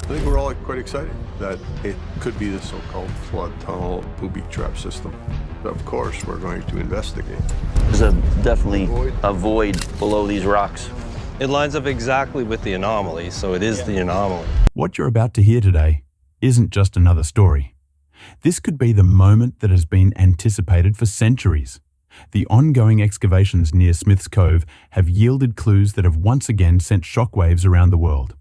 I think we're all quite excited that it could be the so-called flood tunnel booby trap system. Of course, we're going to investigate. There's definitely a void below these rocks. It lines up exactly with the anomaly, so it is the anomaly. What you're about to hear today isn't just another story. This could be the moment that has been anticipated for centuries. The ongoing excavations near Smith's Cove have yielded clues that have once again sent shockwaves around the world.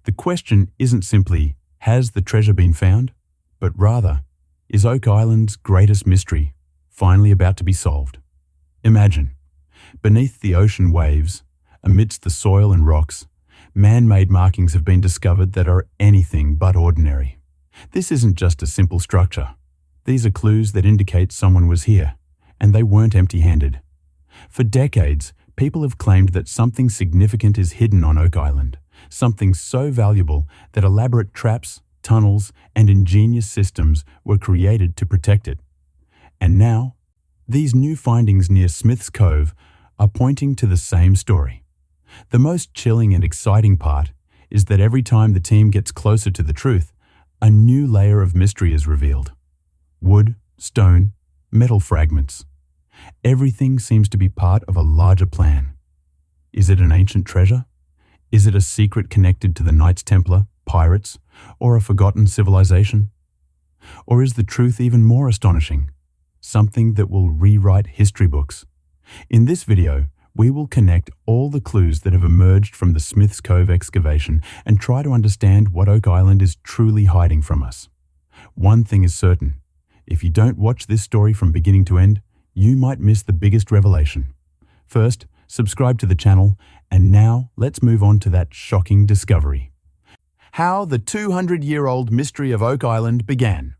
The question isn't simply, has the treasure been found? But rather, is Oak Island's greatest mystery finally about to be solved? Imagine, beneath the ocean waves, amidst the soil and rocks, man-made markings have been discovered that are anything but ordinary. This isn't just a simple structure. These are clues that indicate someone was here, and they weren't empty-handed. For decades, people have claimed that something significant is hidden on Oak Island, something so valuable that elaborate traps, tunnels, and ingenious systems were created to protect it. And now, these new findings near Smith's Cove are pointing to the same story. The most chilling and exciting part is that every time the team gets closer to the truth, a new layer of mystery is revealed. Wood, stone, metal fragments. Everything seems to be part of a larger plan. Is it an ancient treasure? Is it a secret connected to the Knights Templar, pirates, or a forgotten civilization? Or is the truth even more astonishing? Something that will rewrite history books. In this video, we will connect all the clues that have emerged from the Smith's Cove excavation and try to understand what Oak Island is truly hiding from us. One thing is certain. If you don't watch this story from beginning to end, you might miss the biggest revelation. First, subscribe to the channel, and now let's move on to that shocking discovery. How the 200-year-old mystery of Oak Island began.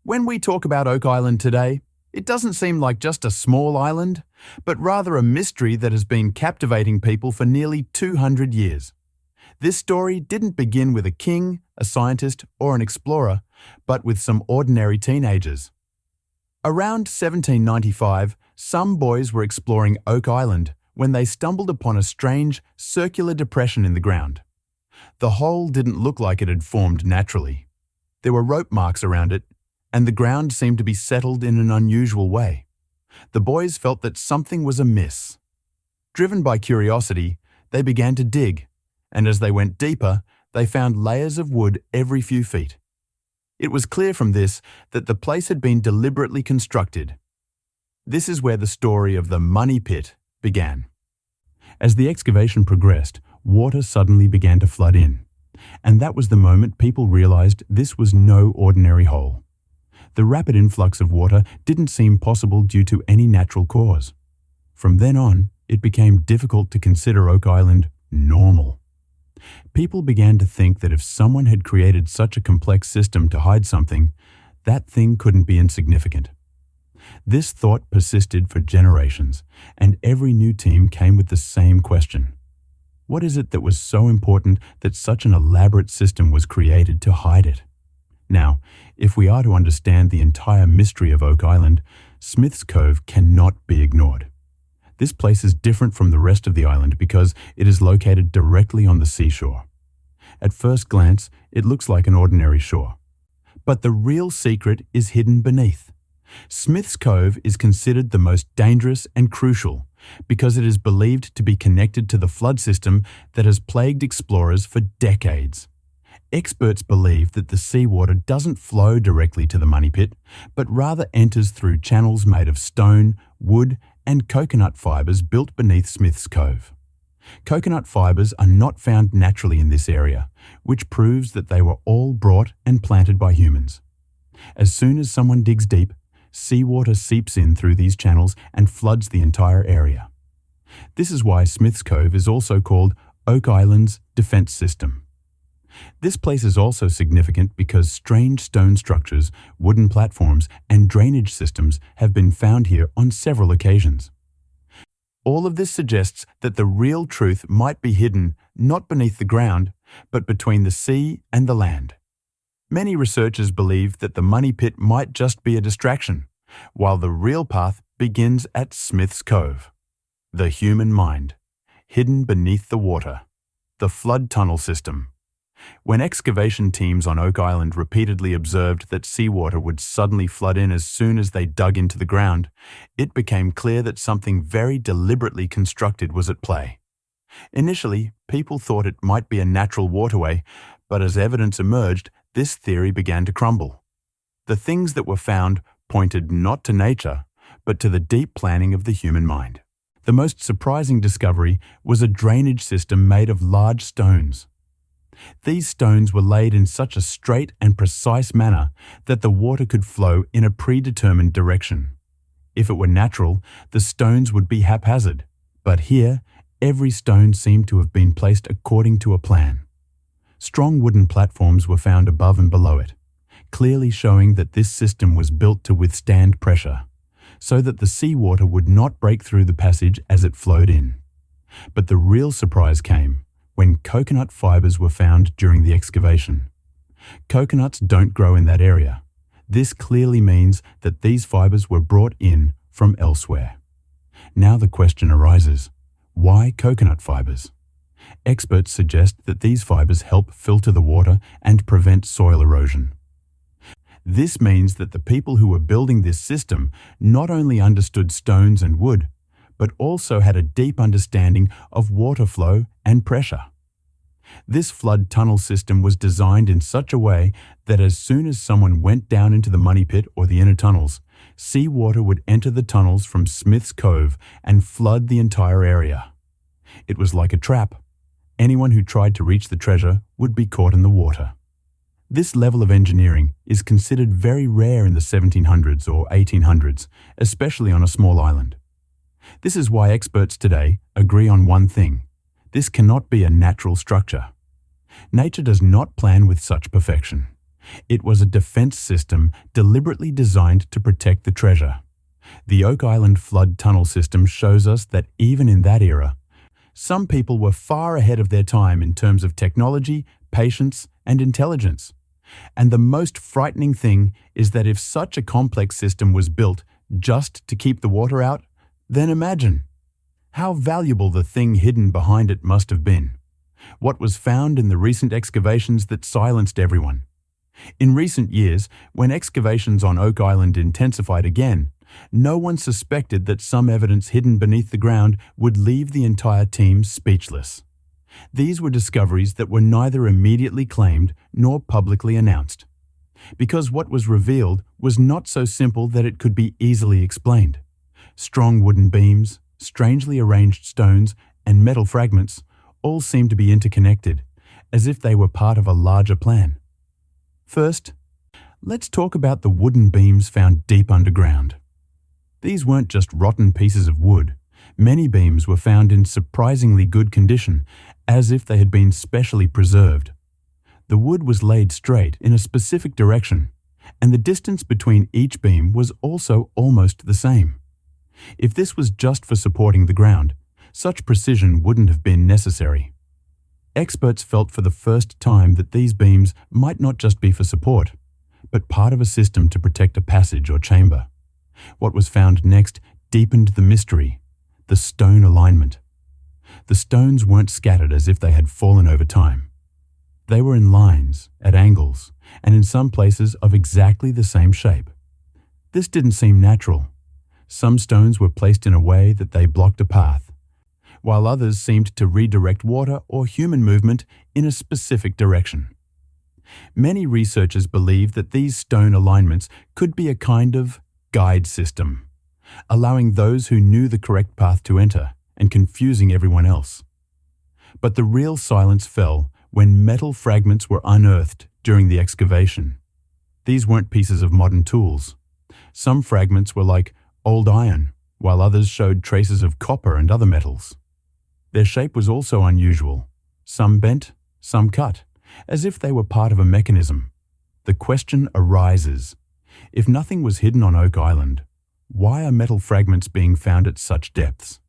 When we talk about Oak Island today, it doesn't seem like just a small island, but rather a mystery that has been captivating people for nearly 200 years. This story didn't begin with a king, a scientist, or an explorer, but with some ordinary teenagers. Around 1795, some boys were exploring Oak Island when they stumbled upon a strange, circular depression in the ground. The hole didn't look like it had formed naturally. There were rope marks around it, and the ground seemed to be settled in an unusual way. The boys felt that something was amiss. Driven by curiosity, they began to dig, and as they went deeper, they found layers of wood every few feet. It was clear from this that the place had been deliberately constructed. This is where the story of the money pit began. As the excavation progressed, water suddenly began to flood in, and that was the moment people realized this was no ordinary hole. The rapid influx of water didn't seem possible due to any natural cause. From then on, it became difficult to consider Oak Island normal. People began to think that if someone had created such a complex system to hide something, that thing couldn't be insignificant. This thought persisted for generations, and every new team came with the same question. What is it that was so important that such an elaborate system was created to hide it? Now, if we are to understand the entire mystery of Oak Island, Smith's Cove cannot be ignored. This place is different from the rest of the island because it is located directly on the seashore. At first glance, it looks like an ordinary shore. But the real secret is hidden beneath. Smith's Cove is considered the most dangerous and crucial because it is believed to be connected to the flood system that has plagued explorers for decades. Experts believe that the seawater doesn't flow directly to the money pit, but rather enters through channels made of stone, wood, and coconut fibers built beneath Smith's Cove. Coconut fibers are not found naturally in this area, which proves that they were all brought and planted by humans. As soon as someone digs deep, seawater seeps in through these channels and floods the entire area. This is why Smith's Cove is also called Oak Island's defense system. This place is also significant because strange stone structures, wooden platforms, and drainage systems have been found here on several occasions. All of this suggests that the real truth might be hidden not beneath the ground, but between the sea and the land. Many researchers believe that the money pit might just be a distraction, while the real path begins at Smith's Cove. The human mind, hidden beneath the water, the flood tunnel system, When excavation teams on Oak Island repeatedly observed that seawater would suddenly flood in as soon as they dug into the ground, it became clear that something very deliberately constructed was at play. Initially, people thought it might be a natural waterway, but as evidence emerged, this theory began to crumble. The things that were found pointed not to nature, but to the deep planning of the human mind. The most surprising discovery was a drainage system made of large stones. These stones were laid in such a straight and precise manner that the water could flow in a predetermined direction. If it were natural, the stones would be haphazard, but here, every stone seemed to have been placed according to a plan. Strong wooden platforms were found above and below it, clearly showing that this system was built to withstand pressure, so that the seawater would not break through the passage as it flowed in. But the real surprise came when coconut fibers were found during the excavation. Coconuts don't grow in that area. This clearly means that these fibers were brought in from elsewhere. Now the question arises, why coconut fibers? Experts suggest that these fibers help filter the water and prevent soil erosion. This means that the people who were building this system not only understood stones and wood, but also had a deep understanding of water flow and pressure. This flood tunnel system was designed in such a way that as soon as someone went down into the money pit or the inner tunnels, seawater would enter the tunnels from Smith's Cove and flood the entire area. It was like a trap. Anyone who tried to reach the treasure would be caught in the water. This level of engineering is considered very rare in the 1700s or 1800s, especially on a small island. This is why experts today agree on one thing. This cannot be a natural structure. Nature does not plan with such perfection. It was a defense system deliberately designed to protect the treasure. The Oak Island flood tunnel system shows us that even in that era, some people were far ahead of their time in terms of technology, patience, and intelligence. And the most frightening thing is that if such a complex system was built just to keep the water out, then imagine how valuable the thing hidden behind it must have been. What was found in the recent excavations that silenced everyone. In recent years, when excavations on Oak Island intensified again, no one suspected that some evidence hidden beneath the ground would leave the entire team speechless. These were discoveries that were neither immediately claimed nor publicly announced, because what was revealed was not so simple that it could be easily explained. Strong wooden beams, strangely arranged stones, and metal fragments all seemed to be interconnected, as if they were part of a larger plan. First, let's talk about the wooden beams found deep underground. These weren't just rotten pieces of wood. Many beams were found in surprisingly good condition, as if they had been specially preserved. The wood was laid straight in a specific direction, and the distance between each beam was also almost the same. If this was just for supporting the ground, such precision wouldn't have been necessary. Experts felt for the first time that these beams might not just be for support, but part of a system to protect a passage or chamber. What was found next deepened the mystery, the stone alignment. The stones weren't scattered as if they had fallen over time. They were in lines, at angles, and in some places of exactly the same shape. This didn't seem natural. Some stones were placed in a way that they blocked a path, while others seemed to redirect water or human movement in a specific direction. Many researchers believe that these stone alignments could be a kind of guide system, allowing those who knew the correct path to enter and confusing everyone else. But the real silence fell when metal fragments were unearthed during the excavation. These weren't pieces of modern tools. Some fragments were like old iron, while others showed traces of copper and other metals. Their shape was also unusual, some bent, some cut, as if they were part of a mechanism. The question arises, if nothing was hidden on Oak Island, why are metal fragments being found at such depths?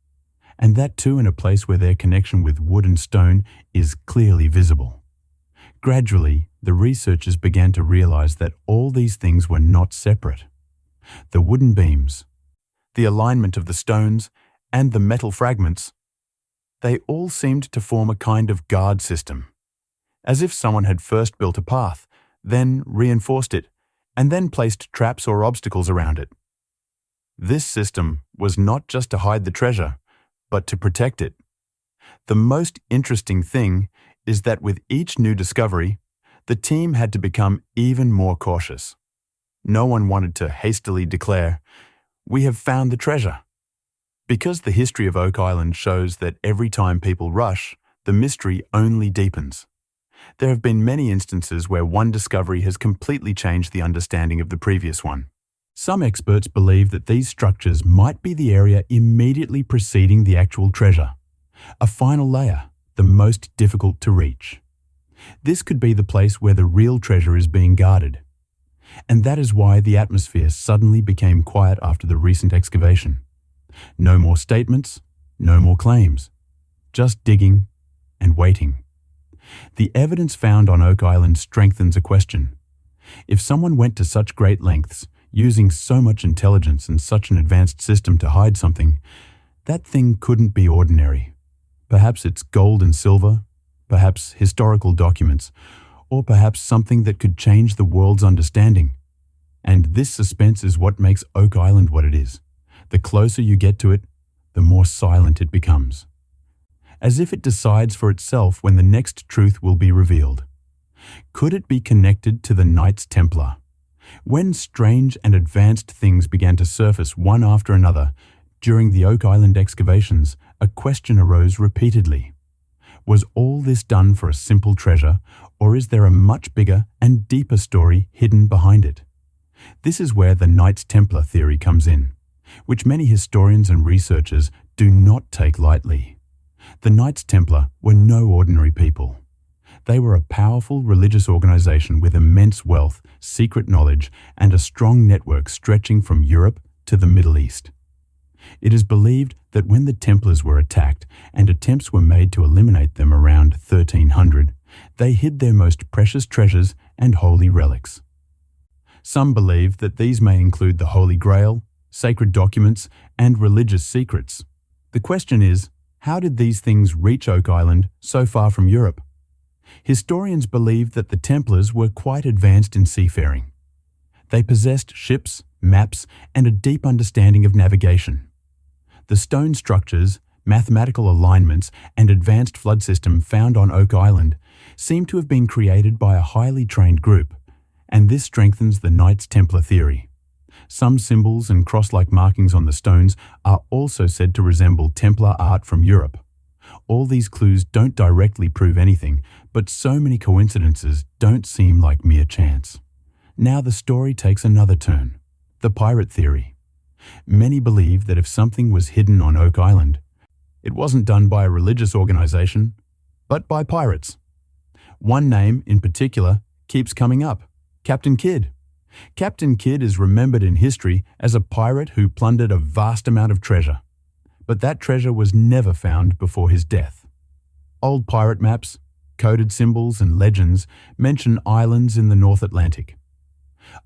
And that too in a place where their connection with wood and stone is clearly visible. Gradually, the researchers began to realize that all these things were not separate. The wooden beams, the alignment of the stones, and the metal fragments, they all seemed to form a kind of guard system, as if someone had first built a path, then reinforced it, and then placed traps or obstacles around it. This system was not just to hide the treasure, but to protect it. The most interesting thing is that with each new discovery, the team had to become even more cautious. No one wanted to hastily declare, "We have found the treasure." Because the history of Oak Island shows that every time people rush, the mystery only deepens. There have been many instances where one discovery has completely changed the understanding of the previous one. Some experts believe that these structures might be the area immediately preceding the actual treasure, a final layer, the most difficult to reach. This could be the place where the real treasure is being guarded. And that is why the atmosphere suddenly became quiet after the recent excavation. No more statements, no more claims, just digging and waiting. The evidence found on Oak Island strengthens a question. If someone went to such great lengths, using so much intelligence and such an advanced system to hide something, that thing couldn't be ordinary. Perhaps it's gold and silver, perhaps historical documents, or perhaps something that could change the world's understanding. And this suspense is what makes Oak Island what it is. The closer you get to it, the more silent it becomes. As if it decides for itself when the next truth will be revealed. Could it be connected to the Knights Templar? When strange and advanced things began to surface one after another during the Oak Island excavations, a question arose repeatedly. Was all this done for a simple treasure, or is there a much bigger and deeper story hidden behind it? This is where the Knights Templar theory comes in, which many historians and researchers do not take lightly. The Knights Templar were no ordinary people. They were a powerful religious organization with immense wealth, secret knowledge, and a strong network stretching from Europe to the Middle East. It is believed that when the Templars were attacked and attempts were made to eliminate them around 1300, they hid their most precious treasures and holy relics. Some believe that these may include the Holy Grail, sacred documents, and religious secrets. The question is, how did these things reach Oak Island so far from Europe? Historians believe that the Templars were quite advanced in seafaring. They possessed ships, maps, and a deep understanding of navigation. The stone structures, mathematical alignments, and advanced flood system found on Oak Island seem to have been created by a highly trained group, and this strengthens the Knights Templar theory. Some symbols and cross-like markings on the stones are also said to resemble Templar art from Europe. All these clues don't directly prove anything, but so many coincidences don't seem like mere chance. Now the story takes another turn. The pirate theory. Many believe that if something was hidden on Oak Island, it wasn't done by a religious organization, but by pirates. One name in particular keeps coming up, Captain Kidd. Captain Kidd is remembered in history as a pirate who plundered a vast amount of treasure. But that treasure was never found before his death. Old pirate maps, coded symbols, and legends mention islands in the North Atlantic.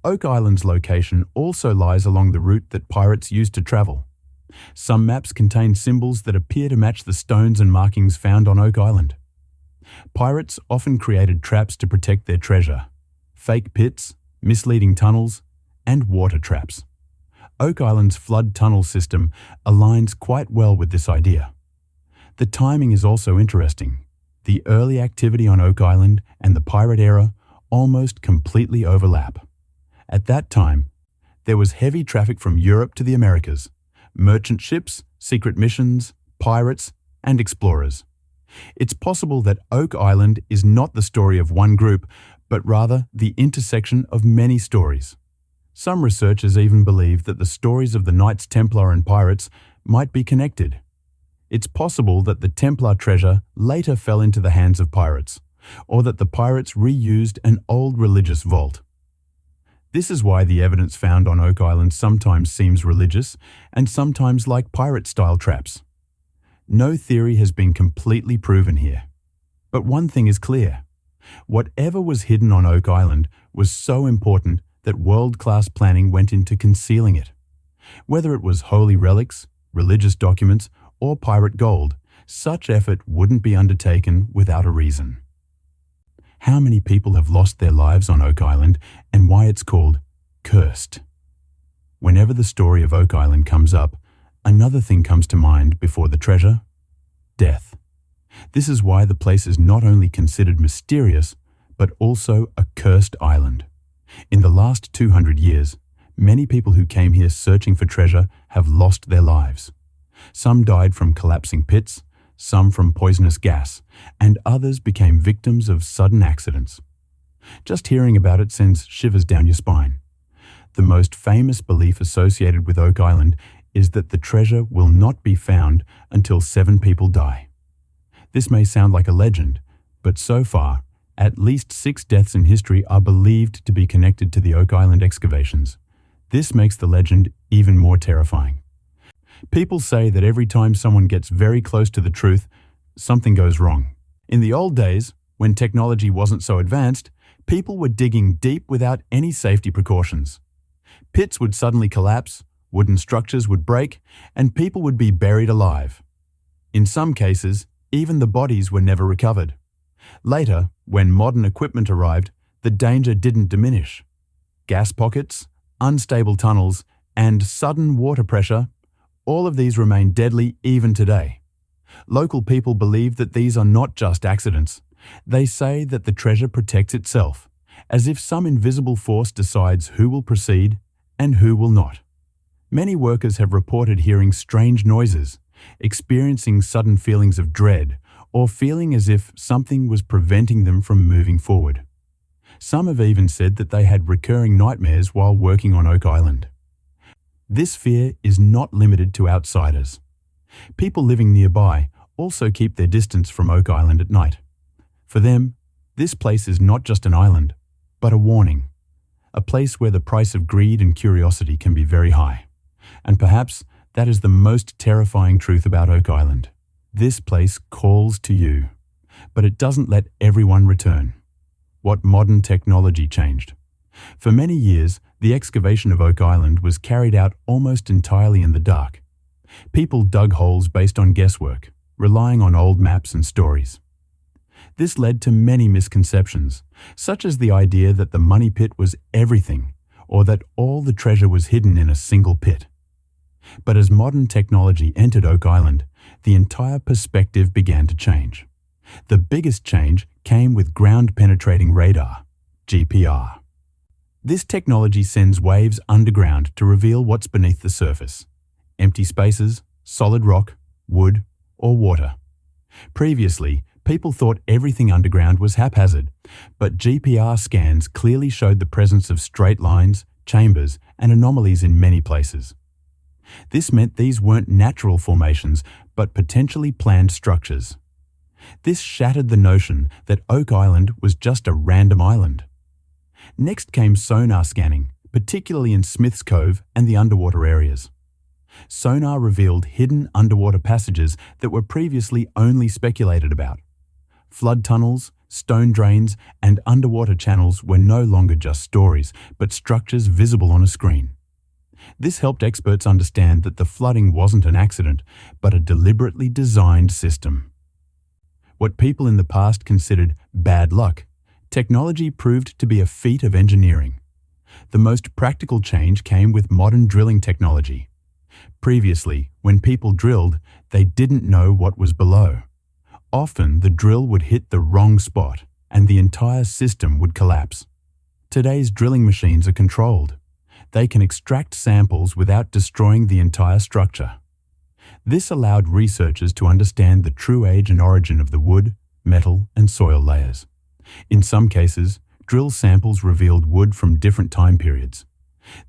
Oak Island's location also lies along the route that pirates used to travel. Some maps contain symbols that appear to match the stones and markings found on Oak Island. Pirates often created traps to protect their treasure, fake pits, misleading tunnels, and water traps. Oak Island's flood tunnel system aligns quite well with this idea. The timing is also interesting. The early activity on Oak Island and the pirate era almost completely overlap. At that time, there was heavy traffic from Europe to the Americas, merchant ships, secret missions, pirates, and explorers. It's possible that Oak Island is not the story of one group, but rather the intersection of many stories. Some researchers even believe that the stories of the Knights Templar and pirates might be connected. It's possible that the Templar treasure later fell into the hands of pirates, or that the pirates reused an old religious vault. This is why the evidence found on Oak Island sometimes seems religious and sometimes like pirate-style traps. No theory has been completely proven here. But one thing is clear. Whatever was hidden on Oak Island was so important that world-class planning went into concealing it. Whether it was holy relics, religious documents, or pirate gold, such effort wouldn't be undertaken without a reason. how many people have lost their lives on Oak Island and why it's called cursed. Whenever the story of Oak Island comes up, another thing comes to mind before the treasure: death. This is why the place is not only considered mysterious, but also a cursed island. In the last 200 years, many people who came here searching for treasure have lost their lives. Some died from collapsing pits, some from poisonous gas, and others became victims of sudden accidents. Just hearing about it sends shivers down your spine. The most famous belief associated with Oak Island is that the treasure will not be found until 7 people die. This may sound like a legend, but so far, at least 6 deaths in history are believed to be connected to the Oak Island excavations. This makes the legend even more terrifying. People say that every time someone gets very close to the truth, something goes wrong. In the old days, when technology wasn't so advanced, people were digging deep without any safety precautions. Pits would suddenly collapse, wooden structures would break, and people would be buried alive. In some cases, even the bodies were never recovered. Later, when modern equipment arrived, the danger didn't diminish. Gas pockets, unstable tunnels, and sudden water pressure, all of these remain deadly even today. Local people believe that these are not just accidents. They say that the treasure protects itself, as if some invisible force decides who will proceed and who will not. Many workers have reported hearing strange noises, experiencing sudden feelings of dread, or feeling as if something was preventing them from moving forward. Some have even said that they had recurring nightmares while working on Oak Island. This fear is not limited to outsiders. People living nearby also keep their distance from Oak Island at night. For them, this place is not just an island, but a warning, a place where the price of greed and curiosity can be very high. And perhaps that is the most terrifying truth about Oak Island. This place calls to you, but it doesn't let everyone return. What modern technology changed? For many years, the excavation of Oak Island was carried out almost entirely in the dark. People dug holes based on guesswork, relying on old maps and stories. This led to many misconceptions, such as the idea that the money pit was everything, or that all the treasure was hidden in a single pit. But as modern technology entered Oak Island, the entire perspective began to change. The biggest change came with ground-penetrating radar, GPR. This technology sends waves underground to reveal what's beneath the surface: empty spaces, solid rock, wood, or water. Previously, people thought everything underground was haphazard, but GPR scans clearly showed the presence of straight lines, chambers, and anomalies in many places. This meant these weren't natural formations, but potentially planned structures. This shattered the notion that Oak Island was just a random island. Next came sonar scanning, particularly in Smith's Cove and the underwater areas. Sonar revealed hidden underwater passages that were previously only speculated about. Flood tunnels, stone drains, and underwater channels were no longer just stories, but structures visible on a screen. This helped experts understand that the flooding wasn't an accident, but a deliberately designed system. What people in the past considered bad luck, technology proved to be a feat of engineering. The most practical change came with modern drilling technology. Previously, when people drilled, they didn't know what was below. Often, the drill would hit the wrong spot, and the entire system would collapse. Today's drilling machines are controlled. They can extract samples without destroying the entire structure. This allowed researchers to understand the true age and origin of the wood, metal, and soil layers. In some cases, drill samples revealed wood from different time periods.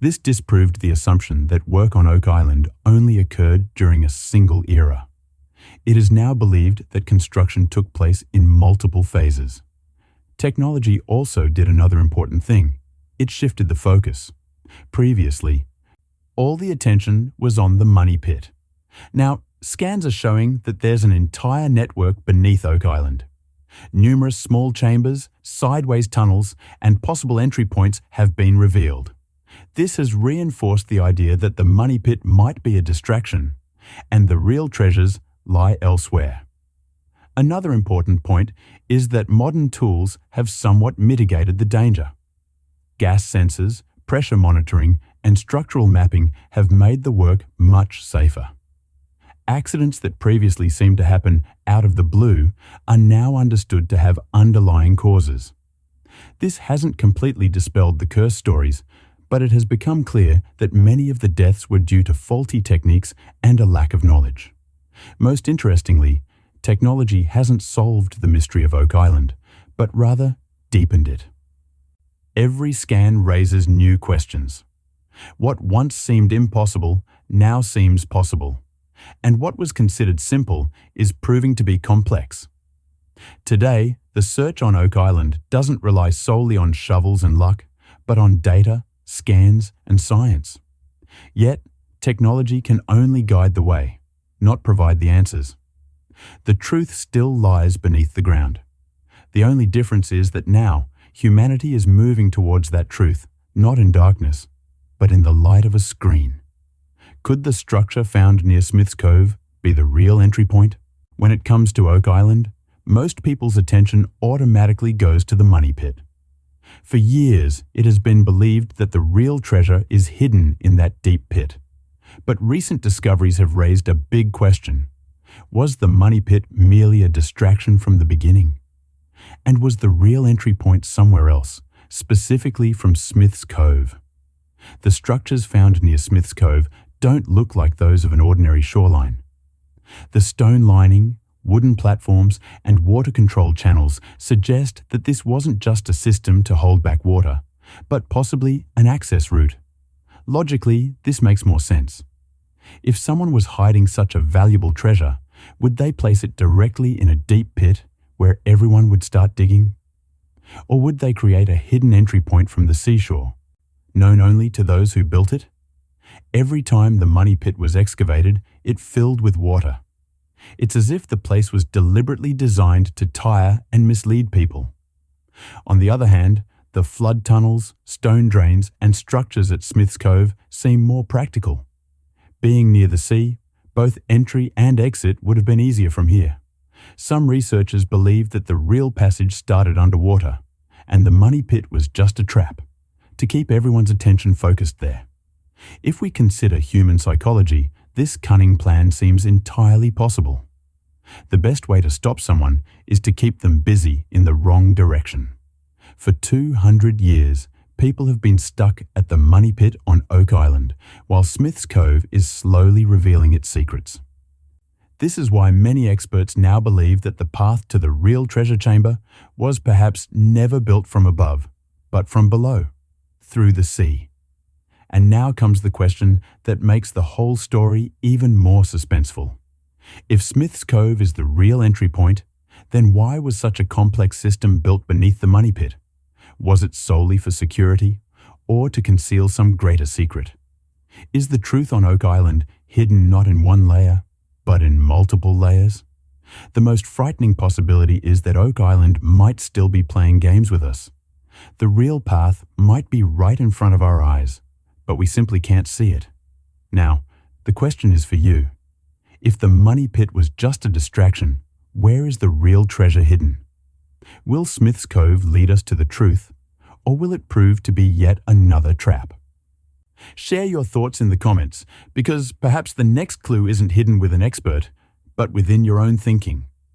This disproved the assumption that work on Oak Island only occurred during a single era. It is now believed that construction took place in multiple phases. Technology also did another important thing. It shifted the focus. Previously, all the attention was on the money pit. Now, scans are showing that there's an entire network beneath Oak Island. Numerous small chambers, sideways tunnels, and possible entry points have been revealed. This has reinforced the idea that the money pit might be a distraction, and the real treasures lie elsewhere. Another important point is that modern tools have somewhat mitigated the danger. Gas sensors, pressure monitoring, and structural mapping have made the work much safer. Accidents that previously seemed to happen out of the blue are now understood to have underlying causes. This hasn't completely dispelled the curse stories, but it has become clear that many of the deaths were due to faulty techniques and a lack of knowledge. Most interestingly, technology hasn't solved the mystery of Oak Island, but rather deepened it. Every scan raises new questions. What once seemed impossible now seems possible, and what was considered simple is proving to be complex. Today, the search on Oak Island doesn't rely solely on shovels and luck, but on data, scans, and science. Yet, technology can only guide the way, not provide the answers. The truth still lies beneath the ground. The only difference is that now, humanity is moving towards that truth, not in darkness, but in the light of a screen. Could the structure found near Smith's Cove be the real entry point? When it comes to Oak Island, most people's attention automatically goes to the money pit. For years, it has been believed that the real treasure is hidden in that deep pit. But recent discoveries have raised a big question. Was the money pit merely a distraction from the beginning? And was the real entry point somewhere else, specifically from Smith's Cove? The structures found near Smith's Cove don't look like those of an ordinary shoreline. The stone lining, wooden platforms, and water-controlled channels suggest that this wasn't just a system to hold back water, but possibly an access route. Logically, this makes more sense. If someone was hiding such a valuable treasure, would they place it directly in a deep pit where everyone would start digging? Or would they create a hidden entry point from the seashore, known only to those who built it? Every time the money pit was excavated, it filled with water. It's as if the place was deliberately designed to tire and mislead people. On the other hand, the flood tunnels, stone drains, and structures at Smith's Cove seem more practical. Being near the sea, both entry and exit would have been easier from here. Some researchers believe that the real passage started underwater, and the money pit was just a trap, to keep everyone's attention focused there. If we consider human psychology, this cunning plan seems entirely possible. The best way to stop someone is to keep them busy in the wrong direction. For 200 years, people have been stuck at the money pit on Oak Island, while Smith's Cove is slowly revealing its secrets. This is why many experts now believe that the path to the real treasure chamber was perhaps never built from above, but from below, through the sea. And now comes the question that makes the whole story even more suspenseful. If Smith's Cove is the real entry point, then why was such a complex system built beneath the money pit? Was it solely for security, or to conceal some greater secret? Is the truth on Oak Island hidden not in one layer, but in multiple layers? The most frightening possibility is that Oak Island might still be playing games with us. The real path might be right in front of our eyes, but we simply can't see it. Now, the question is for you. If the money pit was just a distraction, where is the real treasure hidden? Will Smith's Cove lead us to the truth, or will it prove to be yet another trap? Share your thoughts in the comments, because perhaps the next clue isn't hidden with an expert, but within your own thinking.